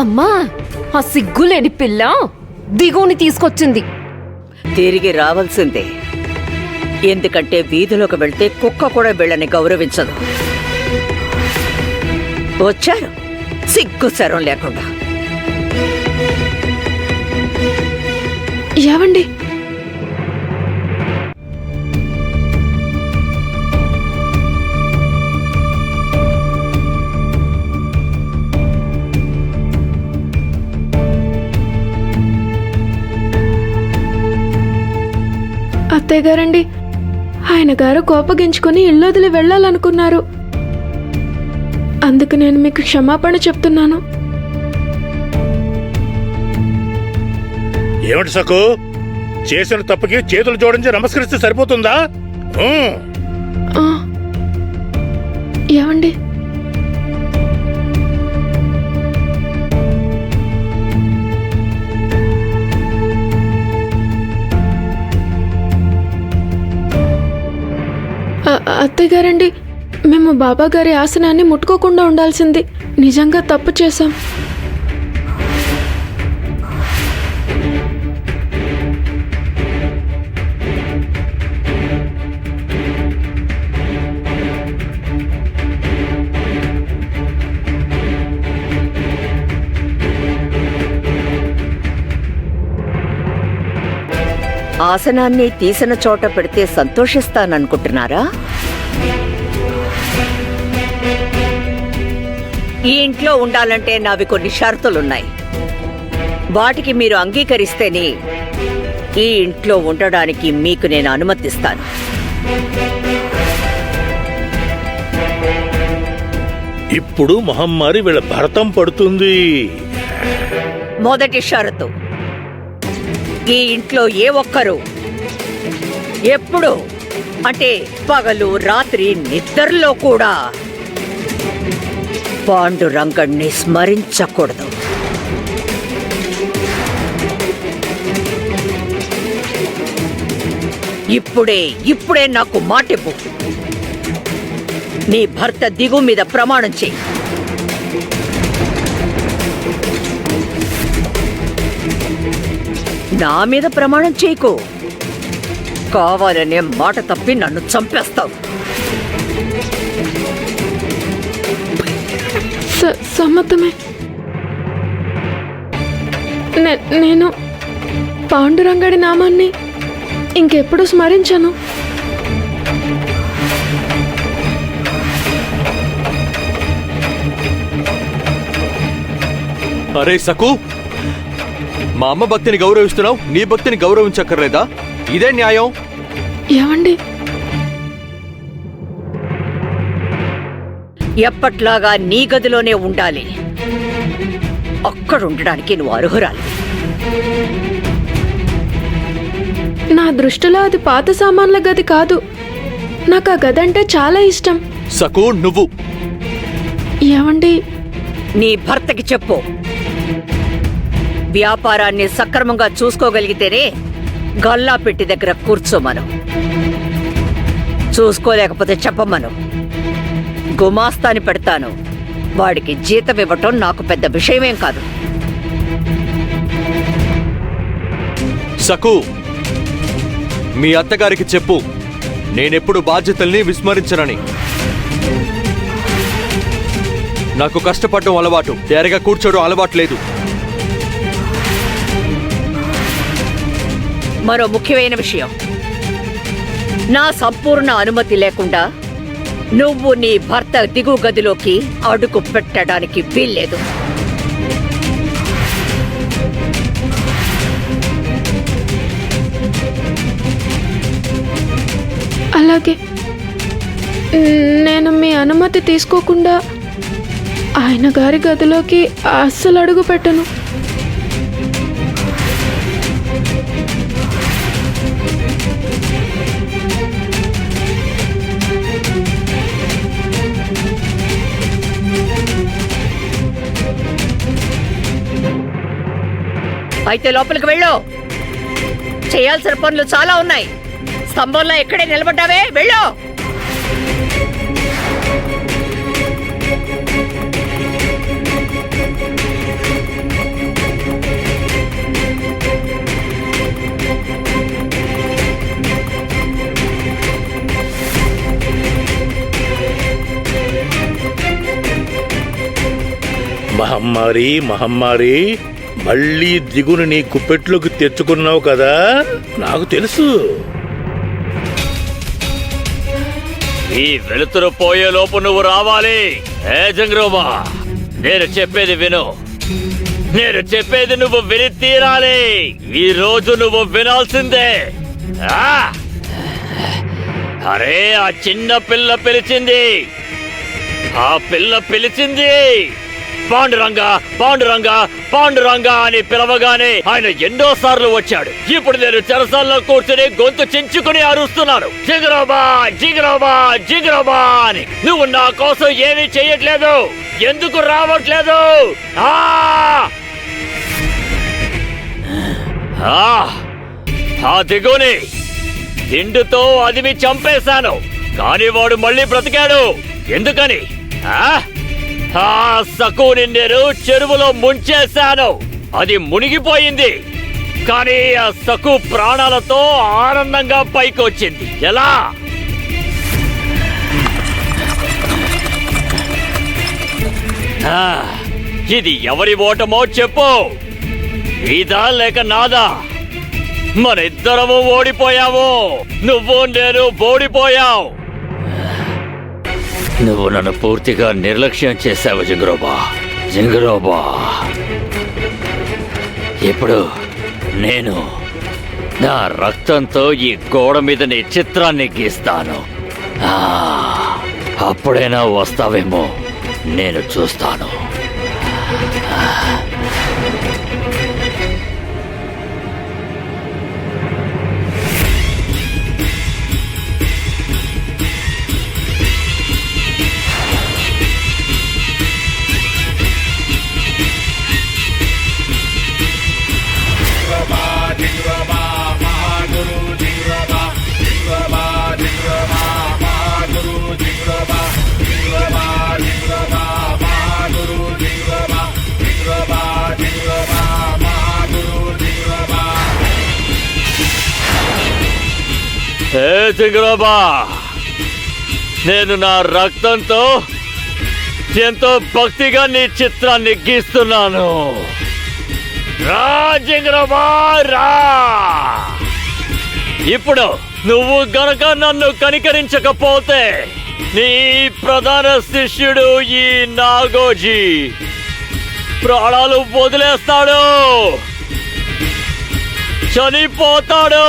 అమ్మా, ఆ సిగ్గులేని పిల్ల దిగుని తీసుకొచ్చింది. తిరిగి రావాల్సిందే. ఎందుకంటే వీధిలోకి వెళ్తే కుక్క కూడా వీళ్ళని గౌరవించదు. వచ్చారు సిగ్గు శరం లేకుండా. ఏవండి, అత్తయ్య గారండి, ఆయన గారు కోపగించుకుని ఇల్లు వదిలి వెళ్ళాలనుకున్నారు. అందుకు నేను మీకు క్షమాపణ చెప్తున్నాను. ఏమిటి సకు, చేసిన తప్పుకి చేతులు జోడించి నమస్కరిస్తే సరిపోతుందా? ఏవండి, అత్తయ్య గారండి, మేము బాబా గారి ఆసనాన్ని ముట్టుకోకుండా ఉండాల్సింది. నిజంగా తప్పు చేశాం. ఆసనాన్ని తీసిన చోట పెడితే సంతోషిస్తాననుకుంటున్నారా? ఈ ఇంట్లో ఉండాలంటే నావి కొన్ని షరతులున్నాయి. వాటికి మీరు అంగీకరిస్తేనే ఈ ఇంట్లో ఉండడానికి మీకు నేను అనుమతిస్తాను. ఇప్పుడు మహమ్మారి వీళ్ళ భరతం పడుతుంది. మొదటి షరతు, ఈ ఇంట్లో ఏ ఒక్కరు ఎప్పుడు అంటే పగలు రాత్రి నిద్రలో కూడా పాండురంగణ్ణి స్మరించకూడదు. ఇప్పుడే నాకు మాటివ్వు. నీ భర్త దిగు మీద ప్రమాణం చెయ్యి. నా మీద ప్రమాణం చేయకు. కావాలనే మాట తప్పి నన్ను చంపేస్తావు. సమ్మతమే. నేను పాండురంగడి నామాన్ని ఇంకెప్పుడు స్మరించను. అరే సకు, మా అమ్మ భక్తిని గౌరవిస్తున్నావు, నీ భక్తిని గౌరవించక్కర్లేదా? ఇదే న్యాయం. ఏమండి, ఎప్పట్లాగా నీ గదిలోనే ఉండాలి. అక్కడుండడానికి నువ్వు అర్హురాలి. నా దృష్టిలో అది పాత సామాన్ల గది కాదు. నాకు ఆ గది అంటే చాలా ఇష్టం. సకు, నువ్వు ఏమండి, నీ భర్తకి చెప్పు, వ్యాపారాన్ని సక్రమంగా చూసుకోగలిగితేనే గల్లా పెట్టి దగ్గర కూర్చోమను. చూసుకోలేకపోతే చెప్పమను. గుమాస్తాని పెడతాను. వాడికి జీతం ఇవ్వటం నాకు పెద్ద విషయమేం కాదు. సకు, మీ అత్తగారికి చెప్పు, నేనెప్పుడు బాధ్యతల్ని విస్మరించనని. నాకు కష్టపడడం అలవాటు, తేరగా కూర్చోవడం అలవాటు లేదు. మరో ముఖ్యమైన విషయం, నా సంపూర్ణ అనుమతి లేకుండా నువ్వు నీ భర్త దిగు గదిలోకి అడుగు పెట్టడానికి వీల్లేదు. అలాగే. నేను మీ అనుమతి తీసుకోకుండా ఆయన గారి గదిలోకి అస్సలు అడుగు పెట్టను. అయితే లోపలికి వెళ్ళు. చేయాల్సిన పనులు చాలా ఉన్నాయి. స్తంభంలో ఎక్కడే నిలబడ్డావే, వెళ్ళు. మహమ్మారి మహమ్మారి మళ్ళీ దిగును నీ గుప్పెట్లోకి తెచ్చుకున్నావు కదా, నాకు తెలుసు. ఈ వెలుతురు పోయేలోపు నువ్వు రావాలి. ఏ జంగ్రోబా, నేను చెప్పేది విను. నేను చెప్పేది నువ్వు విని తీరాలి. ఈ రోజు నువ్వు వినాల్సిందే. అరే, ఆ చిన్న పిల్ల పిలిచింది. ఆ పిల్ల పిలిచింది. పాండురంగా పాండురంగా పాండురంగా అని పిలవగానే ఆయన ఎన్నోసార్లు వచ్చాడు. ఇప్పుడు నేను చెరసాల్లో కూర్చుని గొంతు చించుకుని అరుస్తున్నాను, జిగరోబా జిగరోబా జిగరోబా అని. నువ్వు నా కోసం ఏమీ చెయ్యట్లేదు. ఎందుకు రావట్లేదు? ఆ దిగుని దిండుతో అదిమి చంపేశాను, కానీ వాడు మళ్ళీ బ్రతికాడు. ఎందుకని? ఆ సకుని నేను చెరువులో ముంచేశాను. అది మునిగిపోయింది, కానీ ఆ సకు ప్రాణాలతో ఆనందంగా పైకి వచ్చింది. ఎలా? ఇది ఎవరి ఓటమో చెప్పు. ఇదా లేక నాదా? మన ఇద్దరము ఓడిపోయావు. నువ్వు నేను ఓడిపోయావు. నువ్వు నన్ను పూర్తిగా నిర్లక్ష్యం చేశావు జింగరోబా. జింగరోబా, ఇప్పుడు నేను నా రక్తంతో ఈ గోడ మీద నీ చిత్రాన్ని గీస్తాను. అప్పుడైనా వస్తావేమో, నేను చూస్తాను. జింగరోబా, నేను నా రక్తంతో ఎంతో భక్తిగా నీ చిత్రాన్ని గీస్తున్నాను. రా జింగరోబా, రా. ఇప్పుడు నువ్వు గనక నన్ను కనికరించకపోతే నీ ప్రధాన శిష్యుడు ఈ నాగోజీ ప్రాణాలు వదిలేస్తాడు, చనిపోతాడు.